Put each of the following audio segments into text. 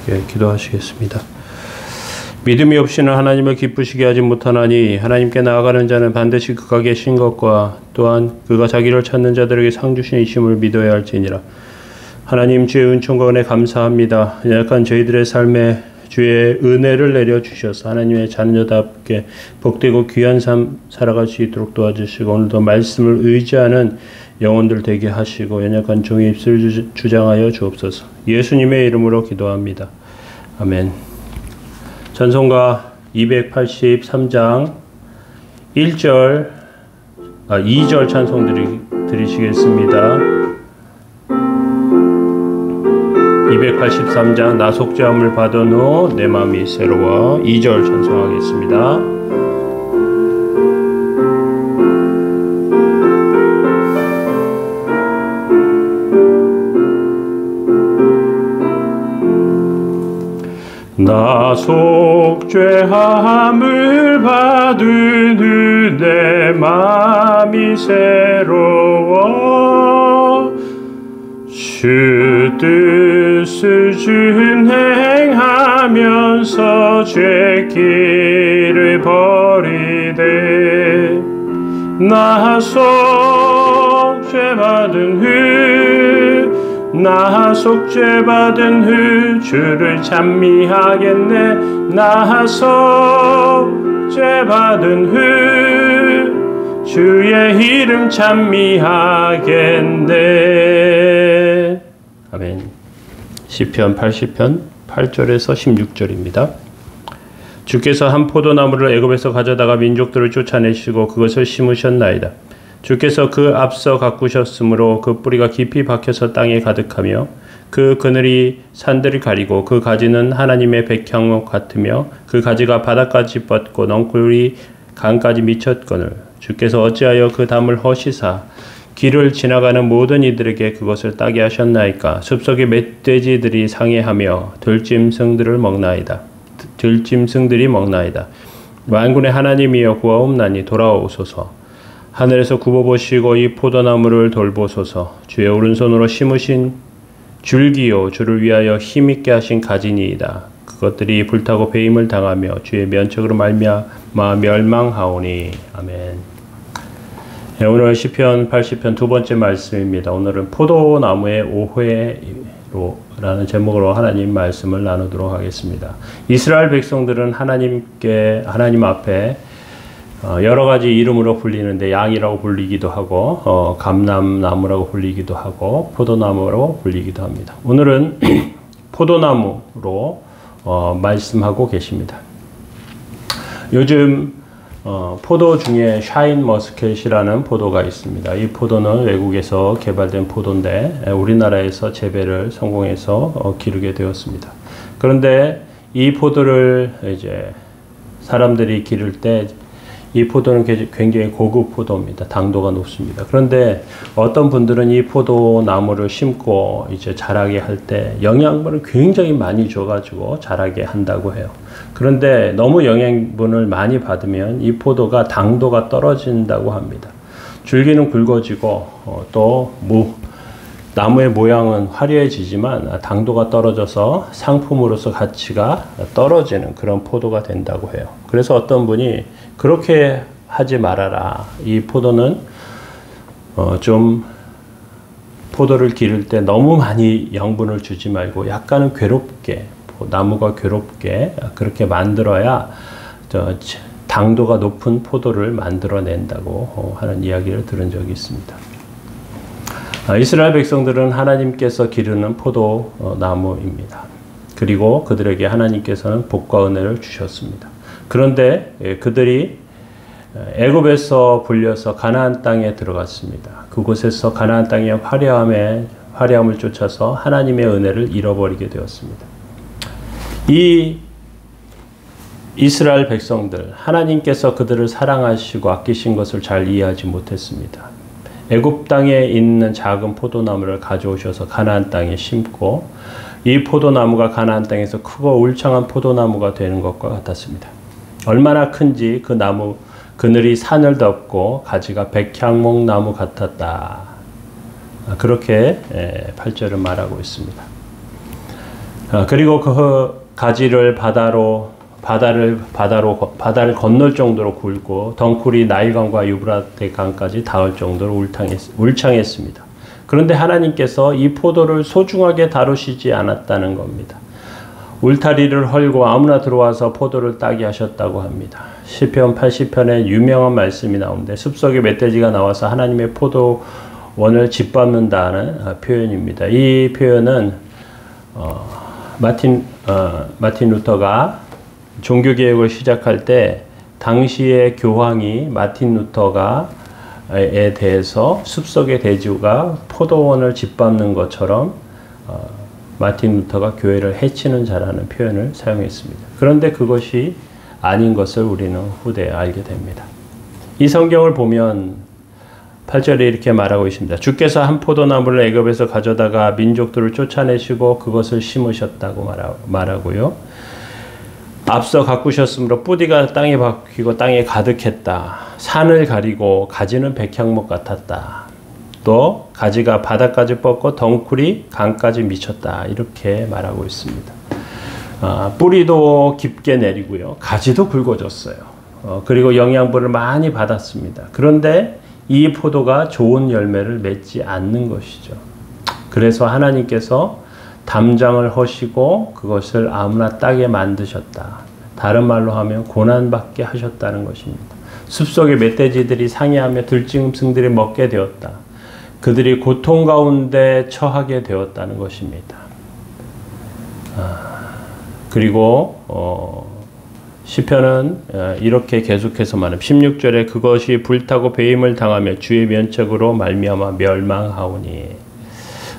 예, 기도하시겠습니다. 믿음이 없이는 하나님을 기쁘시게 하지 못하나니 하나님께 나아가는 자는 반드시 그가 계신 것과 또한 그가 자기를 찾는 자들에게 상 주시심을 믿어야 할지니라. 하나님 주의 은총과 은혜 감사합니다. 약한 저희들의 삶에 주의 은혜를 내려주셔서 하나님의 자녀답게 복되고 귀한 삶 살아갈 수 있도록 도와주시고 오늘도 말씀을 의지하는 영혼들 되게 하시고 연약한 종의 입술을 주장하여 주옵소서. 예수님의 이름으로 기도합니다. 아멘. 찬송가 283장 2절 찬송 드리시겠습니다. 283장 나 속죄함을 받은 후 내 마음이 새로워 2절 찬송하겠습니다. 나 속죄함을 받은 후 내 마음이 새로워 주 뜻을 준행하면서 죄길을 버리되 나 속죄받은 후 주를 찬미하겠네. 나 속죄받은 후 주의 이름 찬미하겠네. 아멘. 시편 80편 8절에서 16절입니다. 주께서 한 포도나무를 애굽에서 가져다가 민족들을 쫓아내시고 그것을 심으셨나이다. 주께서 그 앞서 가꾸셨으므로 그 뿌리가 깊이 박혀서 땅에 가득하며 그 그늘이 산들을 가리고 그 가지는 하나님의 백향목 같으며 그 가지가 바닥까지 뻗고 넝쿨이 강까지 미쳤거늘 주께서 어찌하여 그 담을 허시사 길을 지나가는 모든 이들에게 그것을 따게 하셨나이까. 숲속의 멧돼지들이 상해하며 들짐승들이 먹나이다. 만군의 하나님이여 구하옵나니 돌아오소서. 하늘에서 굽어보시고 이 포도나무를 돌보소서. 주의 오른손으로 심으신 줄기요 주를 위하여 힘있게 하신 가지니이다. 그것들이 불타고 배임을 당하며 주의 면책으로 말미암아 멸망하오니. 아멘. 네, 오늘 시편 80편 두 번째 말씀입니다. 오늘은 포도나무의 오해로라는 제목으로 하나님 말씀을 나누도록 하겠습니다. 이스라엘 백성들은 하나님 앞에 여러 가지 이름으로 불리는데 양이라고 불리기도 하고 감람나무라고 불리기도 하고 포도나무로 불리기도 합니다. 오늘은 포도나무로 말씀하고 계십니다. 요즘 포도 중에 샤인 머스켓이라는 포도가 있습니다. 이 포도는 외국에서 개발된 포도인데 우리나라에서 재배를 성공해서 기르게 되었습니다. 그런데 이 포도를 이제 사람들이 기를 때 이 포도는 굉장히 고급 포도입니다. 당도가 높습니다. 그런데 어떤 분들은 이 포도나무를 심고 이제 자라게 할 때 영양분을 굉장히 많이 줘가지고 자라게 한다고 해요. 그런데 너무 영양분을 많이 받으면 이 포도가 당도가 떨어진다고 합니다. 줄기는 굵어지고 또 나무의 모양은 화려해지지만 당도가 떨어져서 상품으로서 가치가 떨어지는 그런 포도가 된다고 해요. 그래서 어떤 분이 그렇게 하지 말아라. 이 포도는 좀 포도를 기를 때 너무 많이 양분을 주지 말고 약간은 괴롭게 나무가 괴롭게 그렇게 만들어야 당도가 높은 포도를 만들어낸다고 하는 이야기를 들은 적이 있습니다. 이스라엘 백성들은 하나님께서 기르는 포도나무입니다. 그리고 그들에게 하나님께서는 복과 은혜를 주셨습니다. 그런데 그들이 애굽에서 불려서 가나안 땅에 들어갔습니다. 그곳에서 가나안 땅의 화려함을 쫓아서 하나님의 은혜를 잃어버리게 되었습니다. 이 이스라엘 백성들, 하나님께서 그들을 사랑하시고 아끼신 것을 잘 이해하지 못했습니다. 애굽 땅에 있는 작은 포도나무를 가져오셔서 가나안 땅에 심고 이 포도나무가 가나안 땅에서 크고 울창한 포도나무가 되는 것과 같았습니다. 얼마나 큰지 그 나무 그늘이 산을 덮고 가지가 백향목 나무 같았다. 그렇게 8절은 말하고 있습니다. 그리고 그 가지를 바다를 건널 정도로 굵고 덩쿨이 나일강과 유브라테 강까지 닿을 정도로 울창했습니다. 그런데 하나님께서 이 포도를 소중하게 다루시지 않았다는 겁니다. 울타리를 헐고 아무나 들어와서 포도를 따게 하셨다고 합니다. 시편 80편에 유명한 말씀이 나오는데 숲속에 멧돼지가 나와서 하나님의 포도원을 짓밟는다는 표현입니다. 이 표현은 마틴 루터가 종교개혁을 시작할 때 당시의 교황이 마틴 루터에 대해서 숲속의 돼지가 포도원을 짓밟는 것처럼 마틴 루터가 교회를 해치는 자라는 표현을 사용했습니다. 그런데 그것이 아닌 것을 우리는 후대에 알게 됩니다. 이 성경을 보면 8절에 이렇게 말하고 있습니다. 주께서 한 포도나무를 애굽에서 가져다가 민족들을 쫓아내시고 그것을 심으셨다고 말하고요. 앞서 가꾸셨으므로 뿌리가 땅에 박히고 땅에 가득했다. 산을 가리고 가지는 백향목 같았다. 또 가지가 바닥까지 뻗고 덩쿨이 강까지 미쳤다. 이렇게 말하고 있습니다. 뿌리도 깊게 내리고요. 가지도 굵어졌어요. 그리고 영양분을 많이 받았습니다. 그런데 이 포도가 좋은 열매를 맺지 않는 것이죠. 그래서 하나님께서 담장을 허시고 그것을 아무나 따게 만드셨다. 다른 말로 하면 고난받게 하셨다는 것입니다. 숲속의 멧돼지들이 상해하며 들짐승들이 먹게 되었다. 그들이 고통 가운데 처하게 되었다는 것입니다. 그리고 시편은 이렇게 계속해서 말합니다. 16절에 그것이 불타고 배임을 당하며 주의 면책으로 말미암아 멸망하오니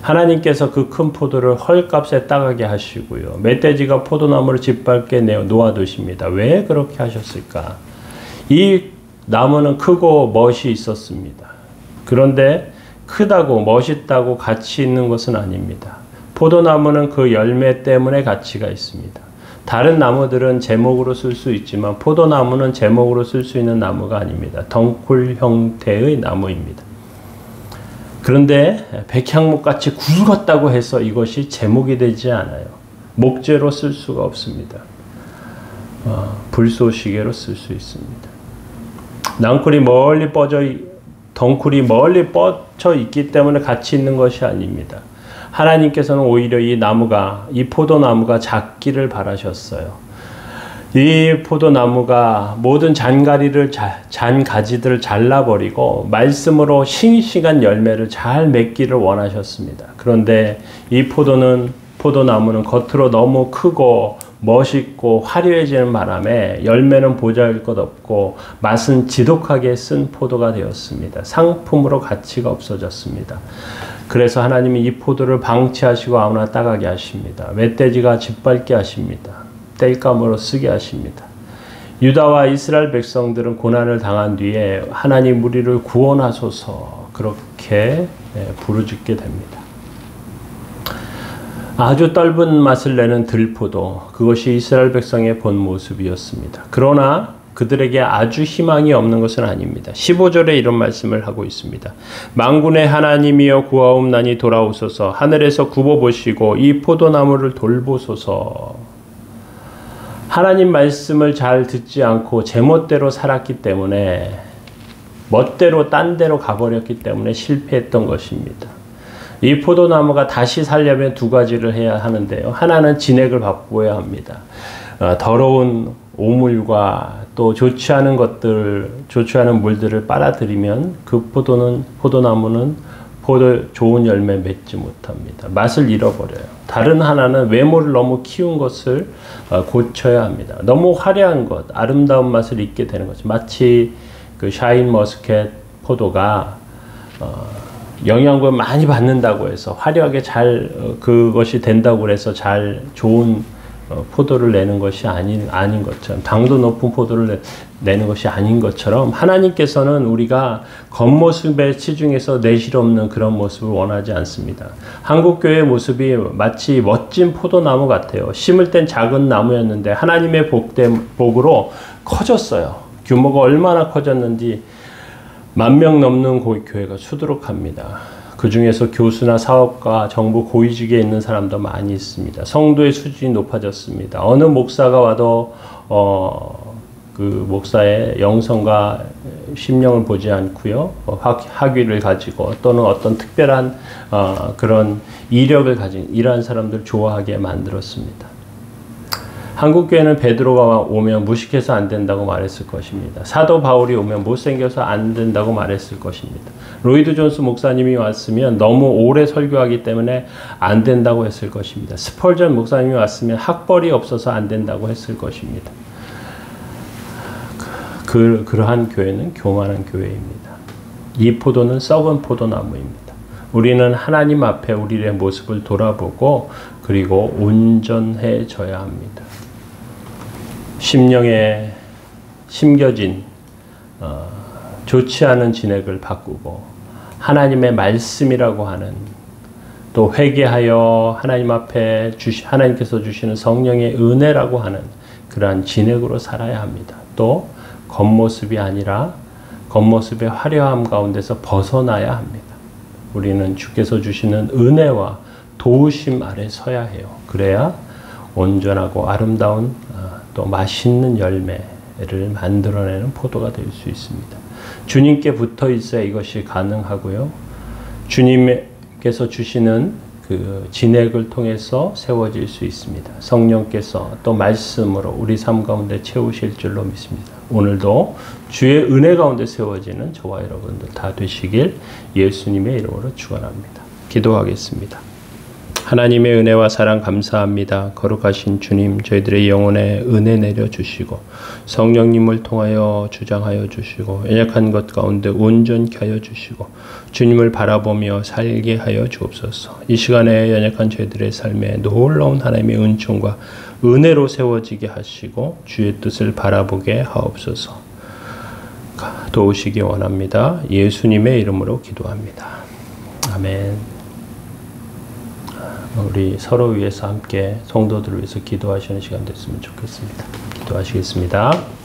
하나님께서 그 큰 포도를 헐값에 따가게 하시고요. 멧돼지가 포도나무를 짓밟게 놓아두십니다. 왜 그렇게 하셨을까? 이 나무는 크고 멋이 있었습니다. 그런데 크다고 멋있다고 가치 있는 것은 아닙니다. 포도나무는 그 열매 때문에 가치가 있습니다. 다른 나무들은 제목으로 쓸 수 있지만 포도나무는 제목으로 쓸 수 있는 나무가 아닙니다. 덩쿨 형태의 나무입니다. 그런데 백향목같이 굵었다고 해서 이것이 제목이 되지 않아요. 목재로 쓸 수가 없습니다. 불쏘시개로 쓸 수 있습니다. 덩쿨이 멀리 뻗쳐 있기 때문에 가치 있는 것이 아닙니다. 하나님께서는 오히려 이 포도나무가 작기를 바라셨어요. 이 포도나무가 모든 잔가지들을 잘라버리고 말씀으로 싱싱한 열매를 잘 맺기를 원하셨습니다. 그런데 이 포도나무는 겉으로 너무 크고 멋있고 화려해지는 바람에 열매는 보잘것없고 맛은 지독하게 쓴 포도가 되었습니다. 상품으로 가치가 없어졌습니다. 그래서 하나님이 이 포도를 방치하시고 아무나 따가게 하십니다. 멧돼지가 짓밟게 하십니다. 땔감으로 쓰게 하십니다. 유다와 이스라엘 백성들은 고난을 당한 뒤에 하나님 우리를 구원하소서 그렇게 부르짖게 됩니다. 아주 떫은 맛을 내는 들포도 그것이 이스라엘 백성의 본 모습이었습니다. 그러나 그들에게 아주 희망이 없는 것은 아닙니다. 15절에 이런 말씀을 하고 있습니다. 만군의 하나님이여 구하옵나니 돌아오소서 하늘에서 굽어보시고 이 포도나무를 돌보소서. 하나님 말씀을 잘 듣지 않고 제멋대로 살았기 때문에 멋대로 딴 데로 가버렸기 때문에 실패했던 것입니다. 이 포도나무가 다시 살려면 두 가지를 해야 하는데요. 하나는 진액을 바꾸어야 합니다. 더러운 오물과 또 좋지 않은 물들을 빨아들이면 그 포도나무는 좋은 열매 맺지 못합니다. 맛을 잃어버려요. 다른 하나는 외모를 너무 키운 것을 고쳐야 합니다. 너무 화려한 것, 아름다운 맛을 잊게 되는 거죠. 마치 그 샤인 머스켓 포도가 영양분을 많이 받는다고 해서 화려하게 그것이 된다고 해서 좋은 포도를 내는 것이 아닌 것처럼 당도 높은 포도를 내는 것이 아닌 것처럼 하나님께서는 우리가 겉모습에 치중해서 내실 없는 그런 모습을 원하지 않습니다. 한국교회의 모습이 마치 멋진 포도나무 같아요. 심을 땐 작은 나무였는데 하나님의 복으로 커졌어요. 규모가 얼마나 커졌는지 10,000명 넘는 교회가 수두룩합니다. 그 중에서 교수나 사업가, 정부 고위직에 있는 사람도 많이 있습니다. 성도의 수준이 높아졌습니다. 어느 목사가 와도 그 목사의 영성과 심령을 보지 않고요, 학위를 가지고 또는 어떤 특별한 그런 이력을 가진 이러한 사람들을 좋아하게 만들었습니다. 한국교회는 베드로가 오면 무식해서 안 된다고 말했을 것입니다. 사도 바울이 오면 못생겨서 안 된다고 말했을 것입니다. 로이드 존스 목사님이 왔으면 너무 오래 설교하기 때문에 안 된다고 했을 것입니다. 스펄전 목사님이 왔으면 학벌이 없어서 안 된다고 했을 것입니다. 그러한 교회는 교만한 교회입니다. 이 포도는 썩은 포도나무입니다. 우리는 하나님 앞에 우리의 모습을 돌아보고 그리고 온전해져야 합니다. 심령에 심겨진 좋지 않은 진액을 바꾸고 하나님의 말씀이라고 하는, 또 회개하여 하나님 앞에 하나님께서 주시는 성령의 은혜라고 하는 그러한 진액으로 살아야 합니다. 또 겉모습이 아니라 겉모습의 화려함 가운데서 벗어나야 합니다. 우리는 주께서 주시는 은혜와 도우심 아래 서야 해요. 그래야 온전하고 아름다운 또 맛있는 열매를 만들어내는 포도가 될 수 있습니다. 주님께 붙어 있어야 이것이 가능하고요. 주님께서 주시는 그 진액을 통해서 세워질 수 있습니다. 성령께서 또 말씀으로 우리 삶 가운데 채우실 줄로 믿습니다. 오늘도 주의 은혜 가운데 세워지는 저와 여러분들 다 되시길 예수님의 이름으로 축원합니다. 기도하겠습니다. 하나님의 은혜와 사랑 감사합니다. 거룩하신 주님, 저희들의 영혼에 은혜 내려주시고 성령님을 통하여 주장하여 주시고 연약한 것 가운데 온전케 하여 주시고 주님을 바라보며 살게 하여 주옵소서. 이 시간에 연약한 저희들의 삶에 놀라운 하나님의 은총과 은혜로 세워지게 하시고 주의 뜻을 바라보게 하옵소서. 도우시기 원합니다. 예수님의 이름으로 기도합니다. 아멘. 우리 서로 위해서 함께 성도들을 위해서 기도하시는 시간 됐으면 좋겠습니다. 기도하시겠습니다.